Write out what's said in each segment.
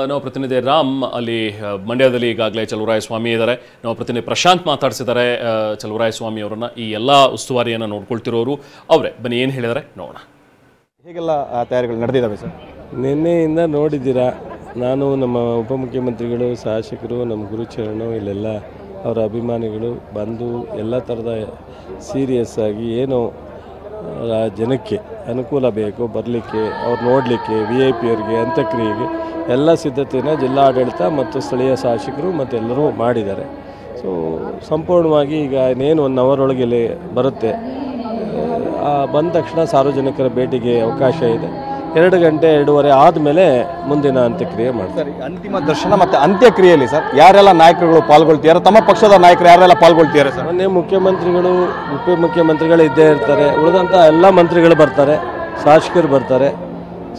ನಾವು ಪ್ರತಿನಿಧಿ ರಾಮ್ ಅಲ್ಲಿ ಮಂಡ್ಯದಲ್ಲಿ ಈಗಾಗಲೇ ಚಲುವರಾಯಸ್ವಾಮಿ ಇದ್ದಾರೆ. ನಾವು ಪ್ರತಿನಿಧಿ ಪ್ರಶಾಂತ್ ಮಾತಾಡ್ಸಿದ್ದಾರೆ ಚಲುವರಾಯಸ್ವಾಮಿ ಅವರನ್ನ. ಈ ಎಲ್ಲ ಉಸ್ತುವಾರಿಯನ್ನು ನೋಡ್ಕೊಳ್ತಿರೋರು ಅವರೇ. ಬನ್ನಿ ಏನು ಹೇಳಿದ್ದಾರೆ ನೋಡೋಣ. ಹೇಗೆಲ್ಲ ತಯಾರಿಗಳು ನಡೆದಿದ್ದಾವೆ ಸರ್? ನಿನ್ನೆಯಿಂದ ನೋಡಿದ್ದೀರಾ, ನಾನು ನಮ್ಮ ಉಪಮುಖ್ಯಮಂತ್ರಿಗಳು, ಶಾಸಕರು, ನಮ್ಮ ಗುರುಚರಣು, ಇಲ್ಲೆಲ್ಲ ಅವರ ಅಭಿಮಾನಿಗಳು ಬಂದು ಎಲ್ಲ ಥರದ ಸೀರಿಯಸ್ ಆಗಿ ಏನು ಜನಕ್ಕೆ ಅನುಕೂಲ ಬೇಕು ಬರಲಿಕ್ಕೆ, ಅವ್ರು ನೋಡಲಿಕ್ಕೆ, VIP ಅವರಿಗೆ ಅಂತ್ಯಕ್ರಿಯೆಗೆ ಎಲ್ಲ ಸಿದ್ಧತೆಯನ್ನು ಜಿಲ್ಲಾಡಳಿತ ಮತ್ತು ಸ್ಥಳೀಯ ಶಾಸಕರು ಮತ್ತು ಎಲ್ಲರೂ ಮಾಡಿದ್ದಾರೆ. ಸೊ ಸಂಪೂರ್ಣವಾಗಿ ಈಗ ಇನ್ನೇನು 1 ಅವರ್ ಒಳಗೆ ಬರುತ್ತೆ. ಬಂದ ತಕ್ಷಣ ಸಾರ್ವಜನಿಕರ ಭೇಟಿಗೆ ಅವಕಾಶ ಇದೆ. 2 ಗಂಟೆ 2:30 ಆದಮೇಲೆ ಮುಂದಿನ ಅಂತ್ಯಕ್ರಿಯೆ ಮಾಡ್ತಾರೆ. ಅಂತಿಮ ದರ್ಶನ ಮತ್ತು ಅಂತ್ಯಕ್ರಿಯೆಯಲ್ಲಿ ಸರ್ ಯಾರೆಲ್ಲ ನಾಯಕರುಗಳು ಪಾಲ್ಗೊಳ್ತಿದ್ದಾರೆ? ತಮ್ಮ ಪಕ್ಷದ ನಾಯಕರು ಯಾರೆಲ್ಲ ಪಾಲ್ಗೊಳ್ತಿದ್ದಾರೆ ಸರ್? ಮೊನ್ನೆ ಮುಖ್ಯಮಂತ್ರಿಗಳು, ಉಪಮುಖ್ಯಮಂತ್ರಿಗಳು ಇದ್ದೇ ಇರ್ತಾರೆ. ಉಳಿದಂಥ ಎಲ್ಲ ಮಂತ್ರಿಗಳು ಬರ್ತಾರೆ, ಶಾಸಕರು ಬರ್ತಾರೆ.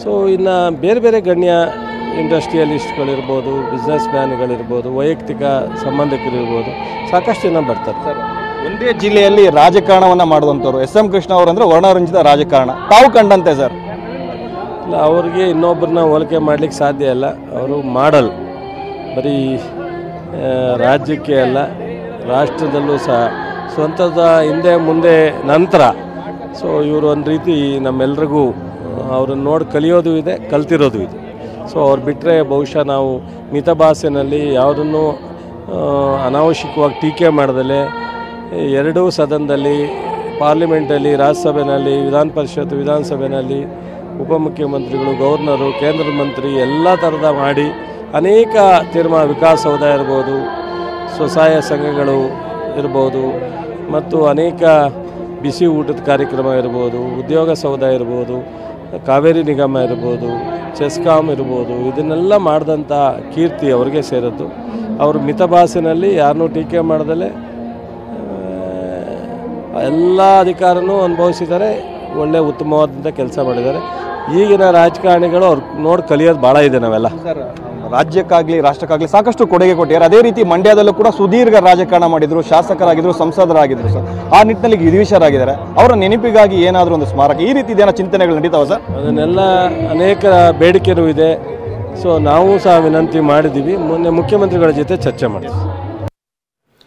ಸೊ ಇನ್ನು ಬೇರೆ ಬೇರೆ ಗಣ್ಯ ಇಂಡಸ್ಟ್ರಿಯಲಿಸ್ಟ್ಗಳಿರ್ಬೋದು, ಬಿಸ್ನೆಸ್ ಮ್ಯಾನ್ಗಳಿರ್ಬೋದು, ವೈಯಕ್ತಿಕ ಸಂಬಂಧಿಕರಿರ್ಬೋದು, ಸಾಕಷ್ಟು ಜನ ಬರ್ತಾರೆ ಸರ್. ಒಂದೇ ಜಿಲ್ಲೆಯಲ್ಲಿ ರಾಜಕಾರಣವನ್ನು ಮಾಡುವಂಥವ್ರು SM ಕೃಷ್ಣ ಅವರಂದರೆ ವರ್ಣರಂಜಿತ ರಾಜಕಾರಣ ತಾವು ಕಂಡಂತೆ ಸರ್? ಇಲ್ಲ, ಅವ್ರಿಗೆ ಇನ್ನೊಬ್ಬರನ್ನ ಹೋಲಿಕೆ ಮಾಡಲಿಕ್ಕೆ ಸಾಧ್ಯ ಇಲ್ಲ. ಅವರು ಮಾಡಲ್ ಬರೀ ರಾಜ್ಯಕ್ಕೆ ಅಲ್ಲ, ರಾಷ್ಟ್ರದಲ್ಲೂ ಸಹ ಸ್ವಂತದ ಹಿಂದೆ ಮುಂದೆ ನಂತರ. ಸೊ ಇವರು ಒಂದು ರೀತಿ ನಮ್ಮೆಲ್ರಿಗೂ ಅವ್ರನ್ನ ನೋಡಿ ಕಲಿಯೋದು ಇದೆ, ಕಲ್ತಿರೋದು ಇದೆ. ಸೊ ಅವ್ರು ಬಿಟ್ಟರೆ ಬಹುಶಃ ನಾವು ಮಿತಭಾಷೆಯಲ್ಲಿ ಯಾವುದನ್ನು ಅನಾವಶ್ಯಕವಾಗಿ ಟೀಕೆ ಮಾಡ್ದಲೇ ಎರಡೂ ಸದನದಲ್ಲಿ, ಪಾರ್ಲಿಮೆಂಟಲ್ಲಿ, ರಾಜ್ಯಸಭೆಯಲ್ಲಿ, ವಿಧಾನ ಪರಿಷತ್, ವಿಧಾನಸಭೆಯಲ್ಲಿ ಉಪಮುಖ್ಯಮಂತ್ರಿಗಳು, ಗವರ್ನರು, ಕೇಂದ್ರ ಮಂತ್ರಿ ಎಲ್ಲ ಥರದ ಮಾಡಿ ಅನೇಕ ತೀರ್ಮಾನ, ವಿಕಾಸಸೌಧ ಇರ್ಬೋದು, ಸ್ವಸಹಾಯ ಸಂಘಗಳು ಇರ್ಬೋದು, ಮತ್ತು ಅನೇಕ ಬಿಸಿ ಊಟದ ಕಾರ್ಯಕ್ರಮ ಇರ್ಬೋದು, ಉದ್ಯೋಗ ಸೌಧ ಇರ್ಬೋದು, ಕಾವೇರಿ ನಿಗಮ ಇರ್ಬೋದು, ಚೆಸ್ಕಾಮ್ ಇರ್ಬೋದು, ಇದನ್ನೆಲ್ಲ ಮಾಡಿದಂಥ ಕೀರ್ತಿ ಅವ್ರಿಗೆ ಸೇರಿದ್ದು. ಅವರು ಮಿತಭಾಷೆಯಲ್ಲಿ ಯಾರನ್ನೂ ಟೀಕೆ ಮಾಡ್ದಲೇ ಎಲ್ಲ ಅಧಿಕಾರನೂ ಅನುಭವಿಸಿದ್ದಾರೆ. ಒಳ್ಳೆ ಉತ್ತಮವಾದಂಥ ಕೆಲಸ ಮಾಡಿದ್ದಾರೆ. ಈಗಿನ ರಾಜಕಾರಣಿಗಳು ಅವ್ರು ನೋಡಿ ಕಲಿಯೋದು ಭಾಳ ಇದೆ. ನಾವೆಲ್ಲ ಸರ್ ರಾಜ್ಯಕ್ಕಾಗಲಿ ರಾಷ್ಟ್ರಕ್ಕಾಗಲಿ ಸಾಕಷ್ಟು ಕೊಡುಗೆ ಕೊಟ್ಟಿದ್ದಾರೆ. ಅದೇ ರೀತಿ ಮಂಡ್ಯದಲ್ಲೂ ಕೂಡ ಸುದೀರ್ಘ ರಾಜಕಾರಣ ಮಾಡಿದ್ರು, ಶಾಸಕರಾಗಿದ್ದರು, ಸಂಸದರಾಗಿದ್ದರು ಸರ್. ಆ ನಿಟ್ಟಿನಲ್ಲಿ ವಿಧಿವಶರಾಗಿದ್ದಾರೆ. ಅವರ ನೆನಪಿಗಾಗಿ ಏನಾದರೂ ಒಂದು ಸ್ಮಾರಕ ಈ ರೀತಿ ಏನೋ ಚಿಂತನೆಗಳು ನಡೀತಾವೆ ಸರ್? ಅದನ್ನೆಲ್ಲ ಅನೇಕ ಬೇಡಿಕೆನೂ ಇದೆ. ಸೊ ನಾವು ಸಹ ವಿನಂತಿ ಮಾಡಿದ್ದೀವಿ. ಮೊನ್ನೆ ಮುಖ್ಯಮಂತ್ರಿಗಳ ಜೊತೆ ಚರ್ಚೆ ಮಾಡಿದ್ವಿ.